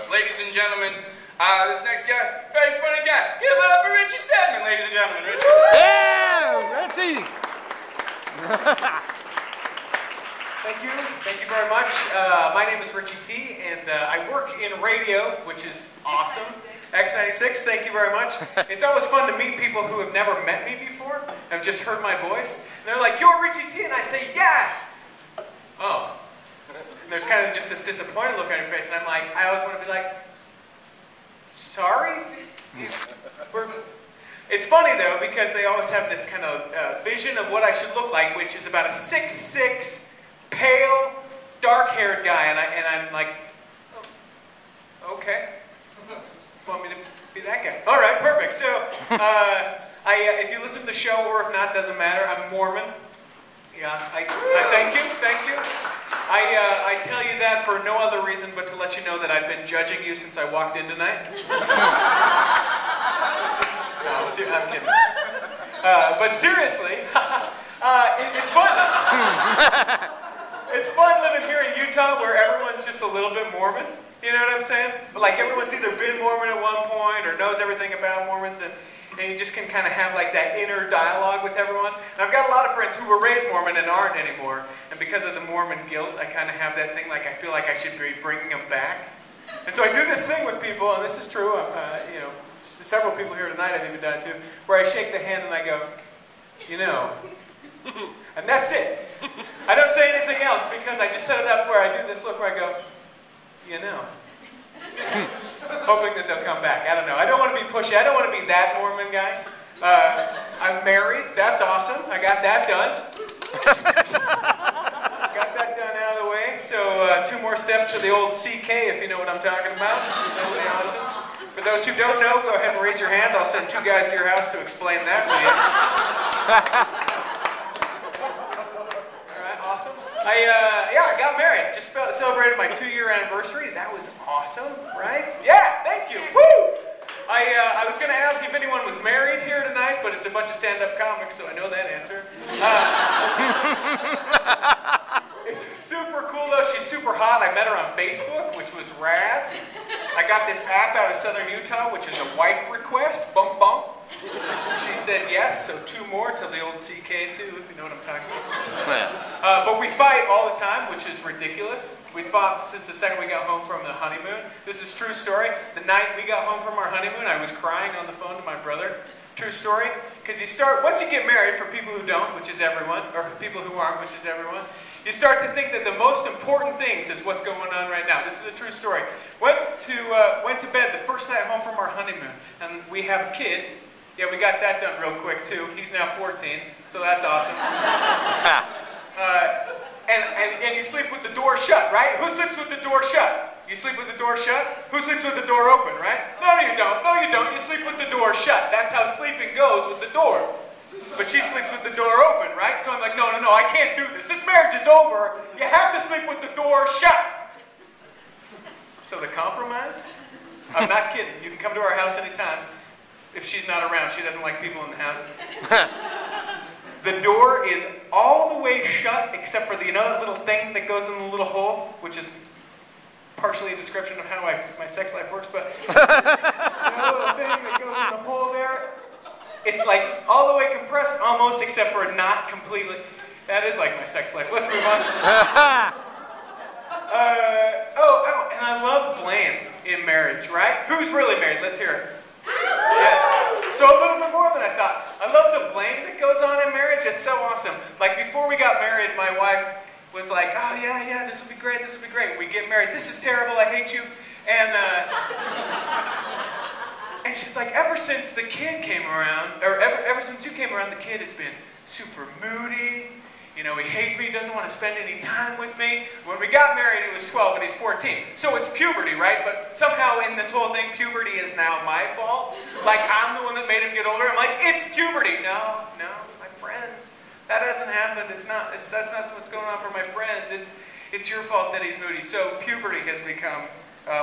host. Ladies and gentlemen, this next guy, very funny guy. Give it up for Richie Stedman, ladies and gentlemen. Richie. Yeah, Richie. Thank you very much. My name is Richie T, and I work in radio, which is awesome. X96, thank you very much. It's always fun to meet people who have never met me before, have just heard my voice. And they're like, "You're Richie T," and I say, "Yeah." Oh. And there's kind of just this disappointed look on your face, and I'm like, I always want to be like, "Sorry?" It's funny though, because they always have this kind of vision of what I should look like, which is about a 6'6", pale, dark-haired guy, and I'm like, oh, okay. Want me to be that guy? All right, perfect. So, if you listen to the show or if not, doesn't matter. I'm Mormon. Yeah, I thank you. I tell you that for no other reason but to let you know that I've been judging you since I walked in tonight. No, I'm kidding. But seriously, it's fun. It's fun living here in Utah where everyone's just a little bit Mormon. You know what I'm saying? Like everyone's either been Mormon at one point or knows everything about Mormons, and you just can kind of have like that inner dialogue with everyone. And I've got a lot of friends who were raised Mormon and aren't anymore, and because of the Mormon guilt, I kind of have that thing like I feel like I should be bringing them back. And so I do this thing with people, and this is true. You know, several people here tonight I've even done it too, where I shake the hand and I go, you know. And that's it. I don't say anything else because I just set it up where I do this look where I go, you know. Hoping that they'll come back. I don't know. I don't want to be pushy. I don't want to be that Mormon guy. I'm married. That's awesome. I got that done. Got that done out of the way. So 2 more steps to the old CK, if you know what I'm talking about. Totally awesome. For those who don't know, go ahead and raise your hand. I'll send 2 guys to your house to explain that to you. I got married. Just celebrated my 2-year anniversary. That was awesome, right? Yeah, thank you. Woo! I was going to ask if anyone was married here tonight, but it's a bunch of stand-up comics, so I know that answer. It's super cool, though. She's super hot. I met her on Facebook, which was rad. I got this app out of Southern Utah, which is a wife request. Bump, bump. She said yes, so 2 more till the old CK too, if you know what I'm talking about. But we fight all the time, which is ridiculous. We fought since the second we got home from the honeymoon. This is true story. The night we got home from our honeymoon, I was crying on the phone to my brother. True story. Because once you get married, for people who don't, which is everyone, or people who aren't, which is everyone, you start to think that the most important things is what's going on right now. This is a true story. Went to bed the first night home from our honeymoon, and we have a kid. Yeah, we got that done real quick too. He's now 14, so that's awesome. And you sleep with the door shut, right? Who sleeps with the door shut? You sleep with the door shut? Who sleeps with the door open, right? No, you don't. No, you don't. You sleep with the door shut. That's how sleeping goes with the door. But she sleeps with the door open, right? So I'm like, no, I can't do this. This marriage is over. You have to sleep with the door shut. So the compromise? I'm not kidding. You can come to our house anytime. If she's not around, she doesn't like people in the house. The door is all the way shut except for the that little thing that goes in the little hole, which is partially a description of how my sex life works, but the little thing that goes in the hole there, it's like all the way compressed almost except for not completely. That is like my sex life. Let's move on. And I love blame in marriage, right? Who's really married? Let's hear it. Yeah. So a little bit more than I thought. I love the blame that goes on in marriage. It's so awesome. Like before we got married, my wife was like, "Oh yeah, this will be great. This will be great." We get married. "This is terrible. I hate you." And she's like, "Ever since the kid came around, or ever since you came around, the kid has been super moody. You know, he hates me, he doesn't want to spend any time with me." When we got married, he was 12 and he's 14. So it's puberty, right? But somehow in this whole thing, puberty is now my fault. Like, I'm the one that made him get older. I'm like, it's puberty. No, my friends. That hasn't happened. That's not what's going on for my friends. It's your fault that he's moody. So puberty has become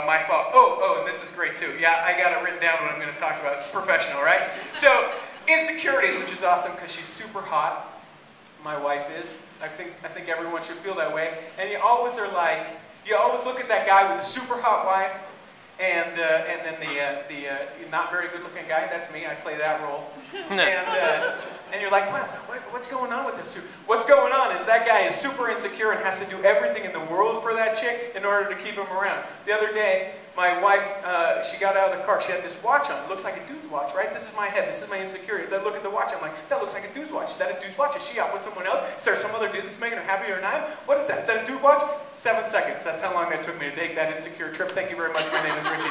my fault. Oh, and this is great too. Yeah, I got it written down what I'm going to talk about. Professional, right? So insecurities, which is awesome because she's super hot. My wife is. I think everyone should feel that way. And you always look at that guy with the super hot wife, And then the not very good-looking guy, that's me, I play that role. And you're like, wow, what's going on with this? What's going on is that guy is super insecure and has to do everything in the world for that chick in order to keep him around. The other day, my wife, she got out of the car, she had this watch on. It looks like a dude's watch, right? This is my head, this is my insecurities. I look at the watch, I'm like, that looks like a dude's watch. Is that a dude's watch? Is she out with someone else? Is there some other dude that's making her happy or not? What is that? Is that a dude watch? 7 seconds. That's how long that took me to take that insecure trip. Thank you very much. My name is Richie.